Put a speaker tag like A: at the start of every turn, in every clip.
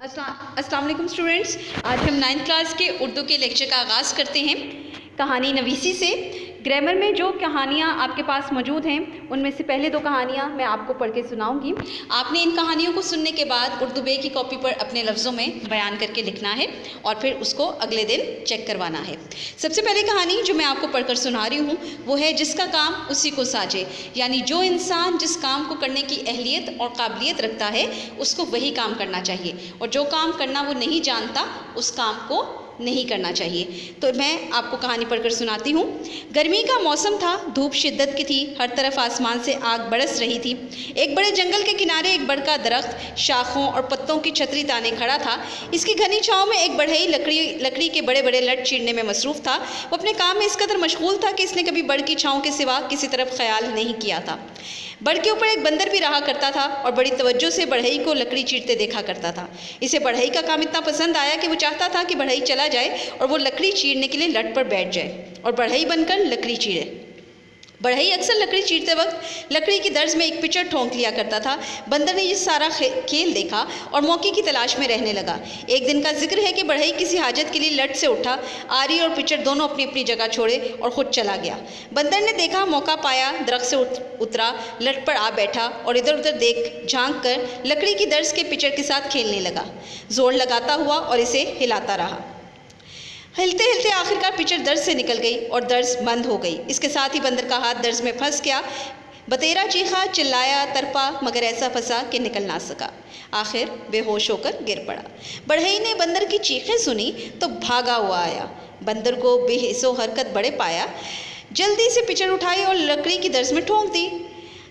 A: अस्सलाम वालेकुम स्टूडेंट्स। आज हम 9th क्लास के उर्दू के लेक्चर का आगाज़ करते हैं कहानी नवीसी से। ग्रामर में जो कहानियाँ आपके पास मौजूद हैं उनमें से पहले दो कहानियाँ मैं आपको पढ़ के सुनाऊंगी। आपने इन कहानियों को सुनने के बाद उर्दू बे की कॉपी पर अपने लफ्ज़ों में बयान करके लिखना है और फिर उसको अगले दिन चेक करवाना है। सबसे पहले कहानी जो मैं आपको पढ़कर सुना रही हूँ वो है जिसका काम उसी को साजे, यानी जो इंसान जिस काम को करने की अहलियत और काबिलियत रखता है उसको वही काम करना चाहिए, और जो काम करना वो नहीं जानता उस काम को नहीं करना चाहिए। तो मैं आपको कहानी पढ़कर सुनाती हूँ। गर्मी का मौसम था, धूप शिद्दत की थी, हर तरफ आसमान से आग बरस रही थी। एक बड़े जंगल के किनारे एक बड़का दरख्त शाखों और पत्तों की छतरी ताने खड़ा था। इसकी घनी छाँव में एक बढ़ई लकड़ी के बड़े बड़े लट चीरने में मसरूफ़ था। वो अपने काम में इस कदर मशगूल था कि इसने कभी बड़ की छाँव के सिवा किसी तरफ ख्याल नहीं किया था। बड़ के ऊपर एक बंदर भी रहा करता था और बड़ी तवज्जो से बढ़ई को लकड़ी चीरते देखा करता था। इसे बढ़ई का काम इतना पसंद आया कि वो चाहता था कि बढ़ई चला जाए और वो लकड़ी चीरने के लिए लट पर बैठ जाए और बढ़ई बनकर लकड़ी चीरे। बढ़ई अक्सर लकड़ी चीरते वक्त लकड़ी की दर्ज में एक पिचर ठोंक लिया करता था। बंदर ने ये सारा खेल देखा और मौके की तलाश में रहने लगा। एक दिन का जिक्र है कि बढ़ई किसी हाजत के लिए लट से उठा, आरी और पिचर दोनों अपनी अपनी जगह छोड़े और खुद चला गया। बंदर ने देखा, मौका पाया, दरख्त से उतरा, लट पर आ बैठा और इधर उधर देख झांक कर लकड़ी की दर्ज के पिचर के साथ खेलने लगा। जोर लगाता हुआ और इसे हिलाता रहा। हिलते हिलते आखिरकार पिचर दर्ज से निकल गई और दर्ज बंद हो गई। इसके साथ ही बंदर का हाथ दर्ज में फंस गया। बतेरा चीखा, चिल्लाया, तड़पा, मगर ऐसा फंसा कि निकल ना सका। आखिर बेहोश होकर गिर पड़ा। बढ़ई ने बंदर की चीखें सुनी तो भागा हुआ आया। बंदर को बेहिसो हरकत बड़े पाया। जल्दी से पिचर उठाई और लकड़ी की दर्ज में ठोंक दी।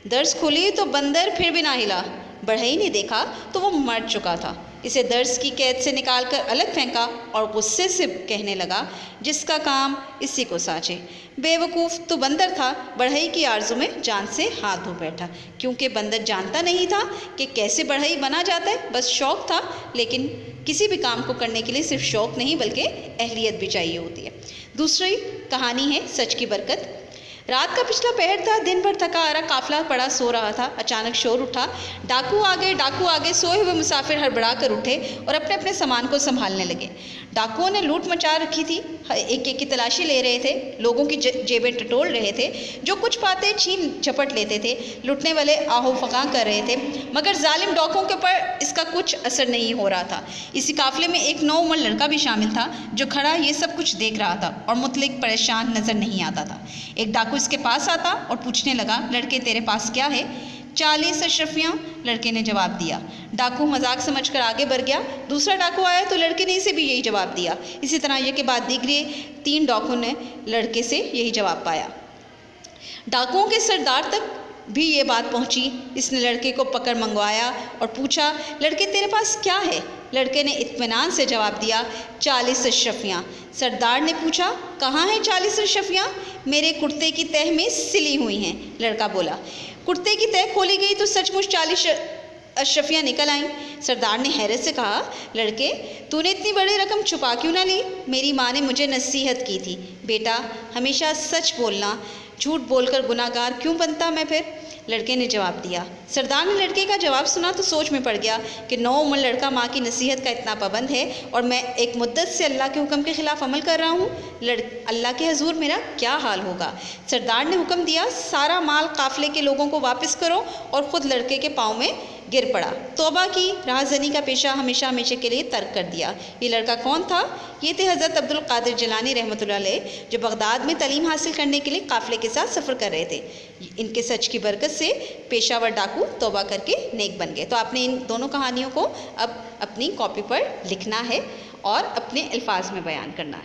A: दर्ज खुली तो बंदर फिर भी ना हिला। बढ़ई ने देखा तो वो मर चुका था। इसे दर्ज की कैद से निकालकर अलग फेंका और गुस्से से कहने लगा, जिसका काम इसी को साझे। बेवकूफ़ तो बंदर था, बढ़ई की आरज़ू में जान से हाथ धो बैठा, क्योंकि बंदर जानता नहीं था कि कैसे बढ़ई बना जाता है। बस शौक़ था, लेकिन किसी भी काम को करने के लिए सिर्फ शौक़ नहीं बल्कि अहलियत भी चाहिए होती है। दूसरी कहानी है सच की बरकत। रात का पिछला पहर था। दिन भर थका हारा काफिला पड़ा सो रहा था। अचानक शोर उठा। डाकू आगे। सोए हुए मुसाफिर हड़बड़ा कर उठे और अपने अपने सामान को संभालने लगे। डाकुओं ने लूट मचा रखी थी। एक एक की तलाशी ले रहे थे। लोगों की जेबें टटोल रहे थे। जो कुछ पाते छीन झपट लेते थे। लुटने वाले आहो फकां कर रहे थे, मगर जालिम डाकुओं के ऊपर इसका कुछ असर नहीं हो रहा था। इसी काफिले में एक नौउम्र लड़का भी शामिल था जो खड़ा ये सब कुछ देख रहा था और मुतलिक परेशान नजर नहीं आता था। एक डाकू इसके पास आता और पूछने लगा, लड़के तेरे पास क्या है? 40 अशरफियाँ, लड़के ने जवाब दिया। डाकू मजाक समझकर आगे बढ़ गया। दूसरा डाकू आया तो लड़के ने इसे भी यही जवाब दिया। इसी तरह ये के बाद दीगरे 3 डाकुओं ने लड़के से यही जवाब पाया। डाकुओं के सरदार तक भी ये बात पहुंची। इसने लड़के को पकड़ मंगवाया और पूछा, लड़के तेरे पास क्या है? लड़के ने इत्मीनान से जवाब दिया, 40 अशरफियाँ। सरदार ने पूछा, कहाँ हैं 40 अशरफियाँ? मेरे कुर्ते की तह में सिली हुई हैं, लड़का बोला। कुर्ते की तह खोली गई तो सचमुच 40 अशरफियाँ निकल आईं। सरदार ने हैरत से कहा, लड़के तूने इतनी बड़ी रकम छुपा क्यों ना ली? मेरी माँ ने मुझे नसीहत की थी, बेटा हमेशा सच बोलना, झूठ बोलकर गुनाहगार क्यों बनता मैं फिर? लड़के ने जवाब दिया। सरदार ने लड़के का जवाब सुना तो सोच में पड़ गया कि 9 उम्र लड़का माँ की नसीहत का इतना पाबंद है और मैं एक मुद्दत से अल्लाह के हुक्म के ख़िलाफ़ अमल कर रहा हूँ। अल्लाह के हजूर मेरा क्या हाल होगा? सरदार ने हुक्म दिया, सारा माल काफ़िले के लोगों को वापस करो, और ख़ुद लड़के के पाँव में गिर पड़ा। तौबा की, राहज़नी का पेशा हमेशा हमेशा के लिए तर्क कर दिया। ये लड़का कौन था? ये थे हज़रत अब्दुल कादिर जिलानी रहमतुल्लाह अलैह, जो बगदाद में तालीम हासिल करने के लिए काफ़िले के साथ सफ़र कर रहे थे। इनके सच की बरकत से पेशावर डाकू तौबा करके नेक बन गए। तो आपने इन दोनों कहानियों को अब अपनी कॉपी पर लिखना है और अपने अल्फाज में बयान करना है।